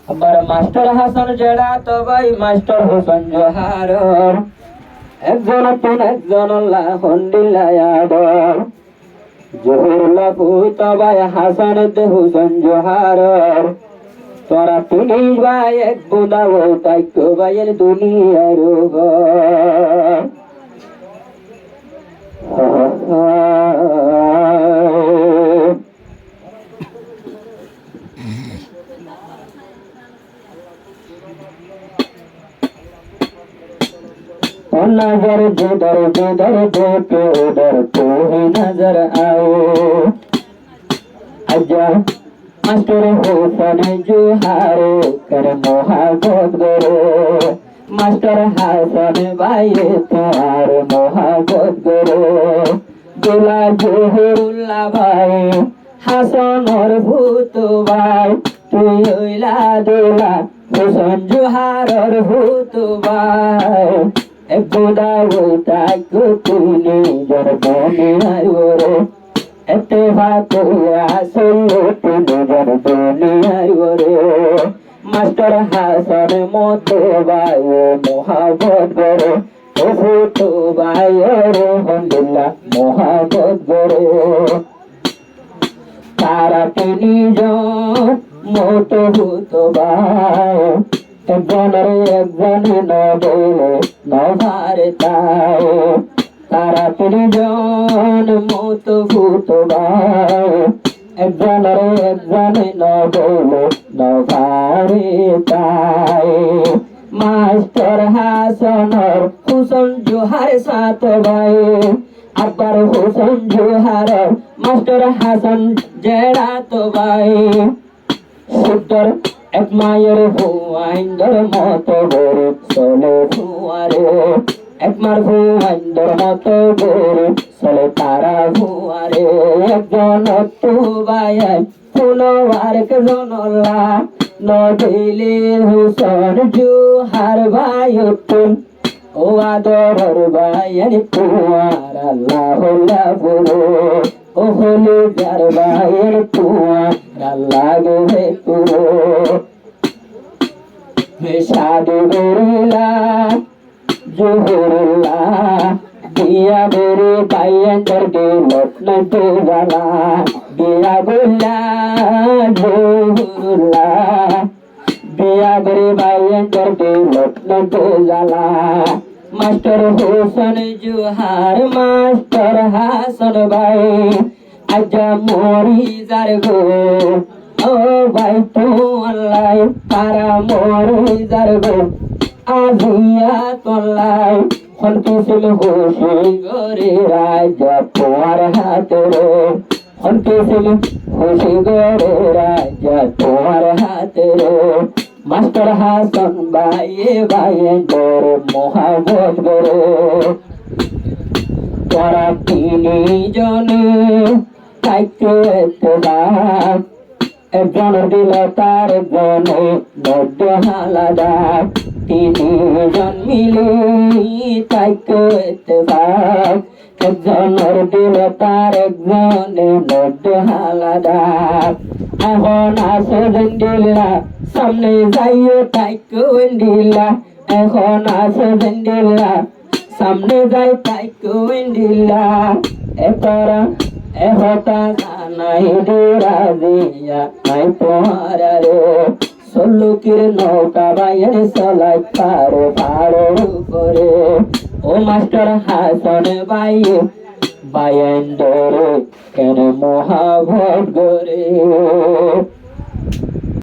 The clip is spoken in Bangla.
আবার মাস্টার হাসান জেড়া তো ভাই মাস্টার হোসেন জোহার একজন তুন একজন হন্ডিলায়াদর জোহরুল্লাহ তো ভাই হাসান দে হোসেন জোহার তোরা তুমি ভাই এক বুদা ও তাই তো ভাইয়ের দুনিয়ার नजर जिधर जिधर देखे उधर तू ही नजर आओ अजा मास्टर हुसैन जुहारे कर मोहब्बत करो मास्टर हसन भाई तुम्हार मोहब्बत करो दुला जोहरुल्लाह भाई हसन और भूत भाई तू ओइला दुला हुसैन जुहार और भूत भाई একদা ওইটাই তুমি জরবনে আইওরে এতে ভাতে আসলে তুমি জরবনে আইওরে মাস্টার হাসান মতো ভাই মোহাবত করে ও ফুটো ভাই আলহামদুলিল্লাহ মোহাবত করে তারা তিনি মতো ভূত ভাই একজনের একজনে নবলে নভারে তাই তারা তিনজন মত ভূত ভাই একজনের একজনে নবলে নভারে তাই মাস্টার হাসান হুসেন জোহার সাত ভাই আবার হুসেন জোহার মাস্টার হাসান জেড়া তো ভাই সুন্দর এক মায়ের হুয়াইন্দর মতো গরিব চলে হুয়ারে এক মার হুয়াইন্দর মতো গরিব চলে তারা হুয়ারে একজন তু বায়াই কোনো আর কেজনলা নদিলে হুসেন জোহার ভাই তুন ও আদর ভাই তোমার আল্লাহ লাভরো ও হলে যার ভাইয়ের তোমার আল্লাহ গে পুরো সাধু গরিলা জোহরুল্লাহ দিয়া বেরে পাইয়ান্তর গে লটন তো জালা দিয়া গোল্লা জোহরুল্লাহ দিয়া বেরে পাইয়ান্তর গে লটন তো জালা মাস্টার হোসেন জোহার মাস্টার হাসান ভাই আজা মরি যার গো ও ভাই তো আল্লাহ তারা মরি যার গো আজিয়া তোলাই হন্তিছিল খুশি গরে রাজা তোমার হাতে রে হন্তিছিল খুশি গরে রাজা তোমার হাতে রে মাস্টার হাসান ভাই ভাইয়ের মোহাবত করে তোরা তিনি জনে থাকতে একবার একজন দিল তার একজনে বড্ড হালাদা তিনজন মিলে থাকতে একবার একজনের দিল তার একজনে বড্ড হালাদা এখন আসে জেন্ডিলা সামনে যাইও থাকতে ওয়েন্ডিলা এখন আসে জেন্ডিলা সামনে যাই থাকতে ওয়েন্ডিলা এতরা এহতা নাই দিরা দিয়া নাই তোমারা রে সল্লুকির নৌকা বাইরে চলাই পারে পাড়ের উপরে ও মাস্টার হাসান ভাই বাইন্দরে কেন মহাভট গরে